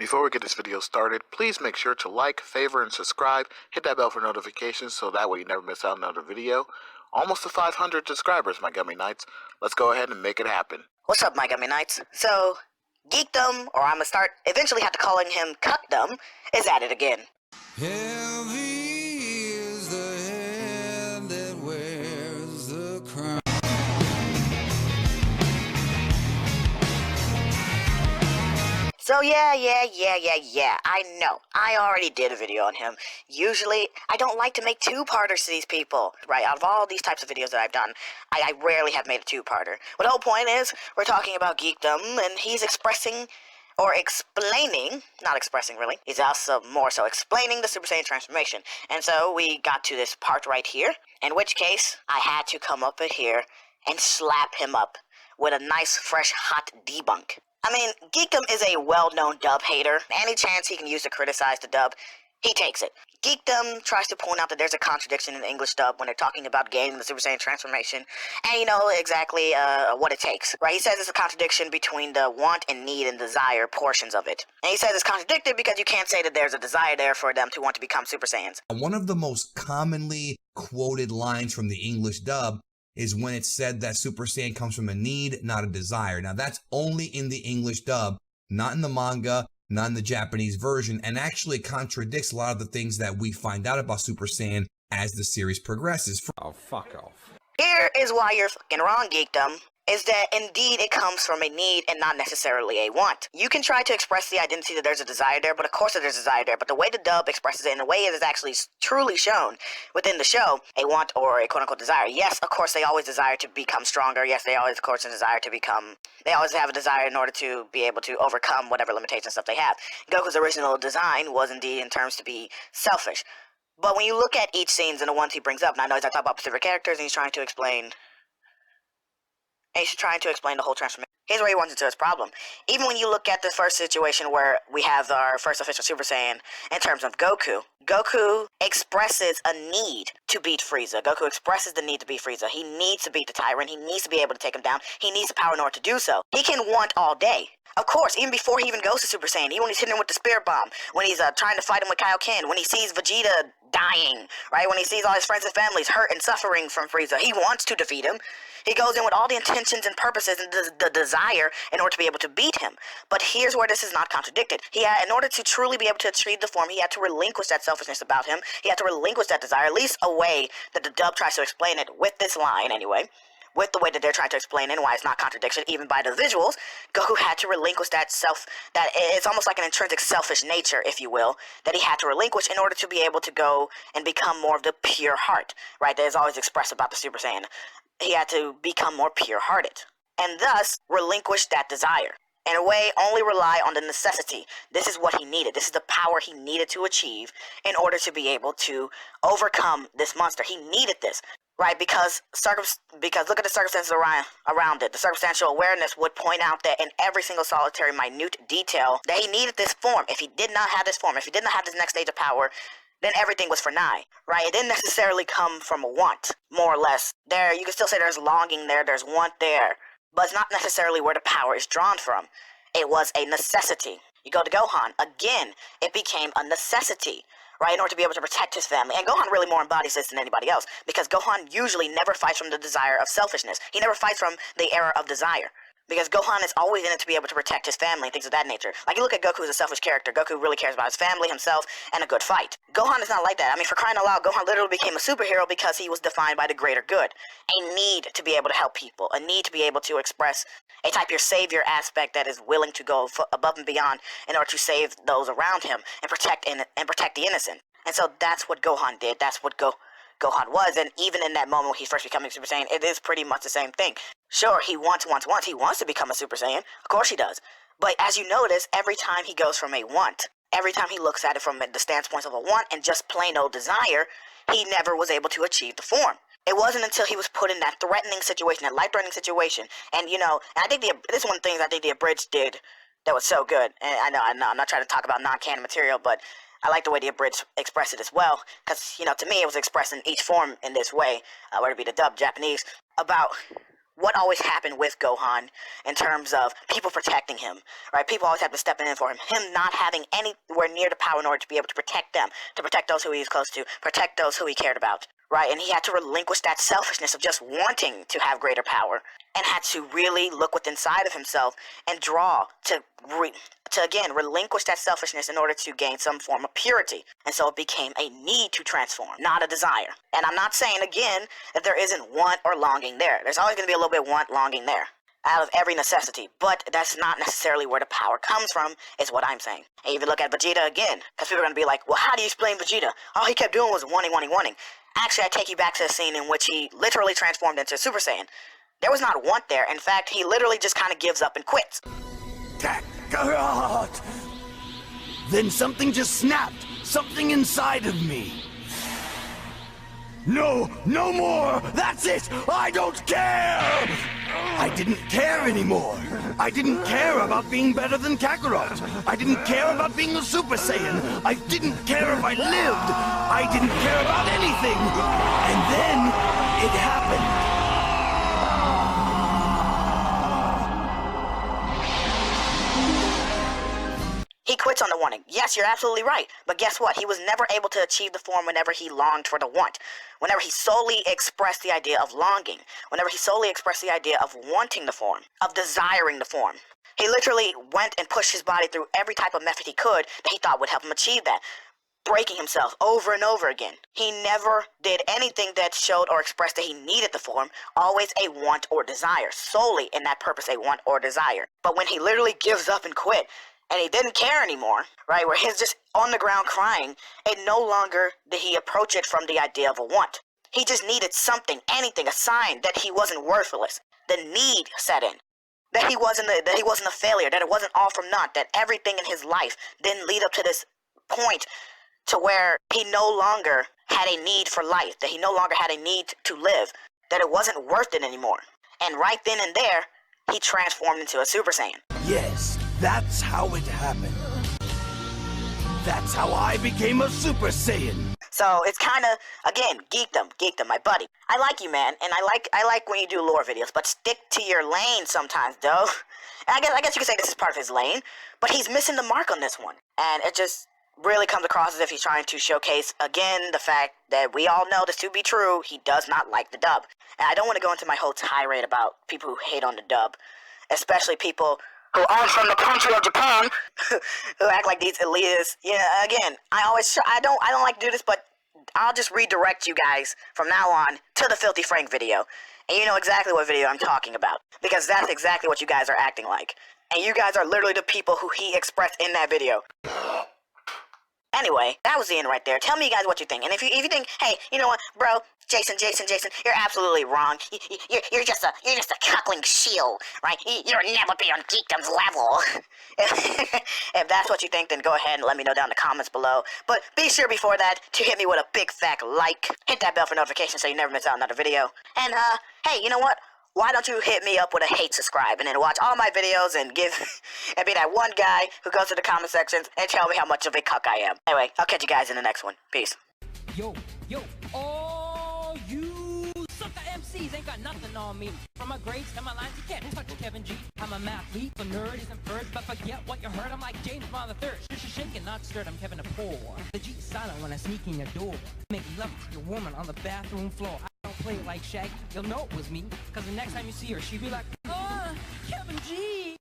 Before we get this video started, please make sure to like, favor, and subscribe. Hit that bell for notifications so that way you never miss out on another video. Almost to 500 subscribers, my Gummy Knights. Let's go ahead and make it happen. What's up, my Gummy Knights? So, Geekdom, or I'm gonna eventually have to calling him Cuckdom, is at it again. Heavy is the head that wears the crown. So yeah, I know. I already did a video on him. Usually, I don't like to make two-parters to these people. Right, out of all these types of videos that I've done, I rarely have made a two-parter. But the whole point is, we're talking about Geekdom, and he's expressing, or explaining, not expressing really, he's also more so explaining the Super Saiyan transformation. And so we got to this part right here, in which case, I had to come up in here and slap him up with a nice, fresh, hot debunk. I mean, Geekdom is a well-known dub hater. Any chance he can use to criticize the dub, he takes it. Geekdom tries to point out that there's a contradiction in the English dub when they're talking about gaining the Super Saiyan transformation, and you know exactly what it takes, right? He says it's a contradiction between the want and need and desire portions of it. And he says it's contradicted because you can't say that there's a desire there for them to want to become Super Saiyans. One of the most commonly quoted lines from the English dub is when it's said that Super Saiyan comes from a need, not a desire. Now, that's only in the English dub, not in the manga, not in the Japanese version, and actually contradicts a lot of the things that we find out about Super Saiyan as the series progresses. Oh, fuck off. Here is why you're fucking wrong, Geekdom. Is that indeed it comes from a need and not necessarily a want. You can try to express the identity that there's a desire there, but of course there's a desire there, but the way the dub expresses it, and the way it is actually truly shown within the show, a want or a quote-unquote desire. Yes, of course they always desire to become stronger. Yes, they always, of course, they always have a desire in order to be able to overcome whatever limitations stuff they have. Goku's original design was indeed in terms to be selfish. But when you look at each scenes and the ones he brings up, and I know he's talking about specific characters and he's trying to explain the whole transformation. Here's where he runs into his problem. Even when you look at the first situation where we have our first official Super Saiyan in terms of Goku, Goku expresses a need to beat Frieza. Goku expresses the need to beat Frieza. He needs to beat the Tyrant. He needs to be able to take him down. He needs the power in order to do so. He can want all day. Of course, even before he even goes to Super Saiyan, even when he's hitting him with the Spirit Bomb, when he's trying to fight him with Kaioken, when he sees Vegeta dying, right? When he sees all his friends and families hurt and suffering from Frieza, he wants to defeat him. He goes in with all the intentions and purposes and the desire in order to be able to beat him. But here's where this is not contradicted. In order to truly be able to achieve the form, he had to relinquish that selfishness about him. He had to relinquish that desire, at least a way that the dub tries to explain it with this line anyway. With the way that they're trying to explain it and why it's not contradiction, even by the visuals, Goku had to relinquish that it's almost like an intrinsic selfish nature, if you will, that he had to relinquish in order to be able to go and become more of the pure heart, right, that is always expressed about the Super Saiyan. He had to become more pure-hearted, and thus relinquish that desire. In a way, only rely on the necessity. This is what he needed. This is the power he needed to achieve in order to be able to overcome this monster. He needed this. Right, because look at the circumstances around it. The circumstantial awareness would point out that in every single solitary minute detail that he needed this form. If he did not have this form, if he did not have this next stage of power, then everything was for naught, right? It didn't necessarily come from a want, more or less. There, you can still say there's longing there, there's want there, but it's not necessarily where the power is drawn from. It was a necessity. You go to Gohan, again, it became a necessity, right, in order to be able to protect his family. And Gohan really more embodies this than anybody else, because Gohan usually never fights from the desire of selfishness. He never fights from the era of desire, because Gohan is always in it to be able to protect his family and things of that nature. Like, you look at Goku as a selfish character. Goku really cares about his family, himself, and a good fight. Gohan is not like that. I mean, for crying out loud, Gohan literally became a superhero because he was defined by the greater good. A need to be able to help people. A need to be able to express a type of savior aspect that is willing to go above and beyond in order to save those around him and protect the innocent. And so that's what Gohan did. That's what Gohan was. And even in that moment when he's first becoming Super Saiyan, it is pretty much the same thing. Sure, he wants. He wants to become a Super Saiyan. Of course he does. But as you notice, every time he goes from a want, every time he looks at it from the standpoint of a want and just plain old desire, he never was able to achieve the form. It wasn't until he was put in that threatening situation, that life-threatening situation. And, you know, and I think this is one of the things I think the Abridged did that was so good. And I know, I'm not trying to talk about non-canon material, but I like the way the Abridged expressed it as well, because, you know, to me it was expressing each form in this way, whether it be the dub, Japanese, about what always happened with Gohan in terms of people protecting him, right? People always have to step in for him. Him not having anywhere near the power in order to be able to protect them, to protect those who he was close to, protect those who he cared about, right? And he had to relinquish that selfishness of just wanting to have greater power, and had to really look within inside of himself and draw to again relinquish that selfishness in order to gain some form of purity. And so it became a need to transform, not a desire. And I'm not saying again that there isn't want or longing there. There's always going to be a little bit of want, longing there out of every necessity, but that's not necessarily where the power comes from, is what I'm saying. And if you look at Vegeta again, because people are going to be like, well, how do you explain Vegeta? All he kept doing was wanting. Actually, I take you back to the scene in which he literally transformed into Super Saiyan. There was not want there. In fact, he literally just kind of gives up and quits. Kakarot! Then something just snapped. Something inside of me. No, no more! That's it! I don't care! I didn't care anymore. I didn't care about being better than Kakarot. I didn't care about being a Super Saiyan. I didn't care if I lived. I didn't care about anything. And then it happened. He quits on the wanting. Yes, you're absolutely right. But guess what? He was never able to achieve the form whenever he longed for the want. Whenever he solely expressed the idea of longing. Whenever he solely expressed the idea of wanting the form. Of desiring the form. He literally went and pushed his body through every type of method he could that he thought would help him achieve that. Breaking himself over and over again. He never did anything that showed or expressed that he needed the form. Always a want or desire. Solely in that purpose, a want or desire. But when he literally gives up and quit, and he didn't care anymore, right, where he's just on the ground crying, it no longer did he approach it from the idea of a want. He just needed something, anything, a sign that he wasn't worthless. The need set in. That he wasn't a failure, that it wasn't all from naught, that everything in his life didn't lead up to this point to where he no longer had a need for life, that he no longer had a need to live, that it wasn't worth it anymore. And right then and there, he transformed into a Super Saiyan. Yes, that's how it happened. That's how I became a Super Saiyan. So it's kind of, again, Geekdom, my buddy. I like you, man, and I like when you do lore videos, but stick to your lane sometimes, though. And I guess you could say this is part of his lane, but he's missing the mark on this one. And it just really comes across as if he's trying to showcase, again, the fact that we all know this to be true. He does not like the dub. And I don't want to go into my whole tirade about people who hate on the dub, especially people who aren't from the country of Japan, who act like these elitists. Yeah, again, I don't like to do this, but I'll just redirect you guys from now on to the Filthy Frank video, and you know exactly what video I'm talking about, because that's exactly what you guys are acting like, and you guys are literally the people who he expressed in that video. Anyway, that was the end right there. Tell me, you guys, what you think. And if you think, hey, you know what, bro, Jason, you're absolutely wrong. You're just a cuckling shield, right? You'll never be on Geekdom's level. If that's what you think, then go ahead and let me know down in the comments below. But be sure before that to hit me with a big fat like. Hit that bell for notifications so you never miss out on another video. And hey, you know what? Why don't you hit me up with a hate subscribe and then watch all my videos and be that one guy who goes to the comment sections and tell me how much of a cuck I am. Anyway, I'll catch you guys in the next one. Peace. Yo, all you sucker MCs ain't got nothing on me. From my grades to my lines, you can't touch Kevin G. I'm a mathlete, so nerd isn't first, but forget what you heard. I'm like James Bond the Third. Shaking, not stirred. I'm Kevin the Poor. The G is silent when I sneak in your door. Make love to your woman on the bathroom floor. I don't play it like Shaggy. You'll know it was me, cause the next time you see her, she'll be like.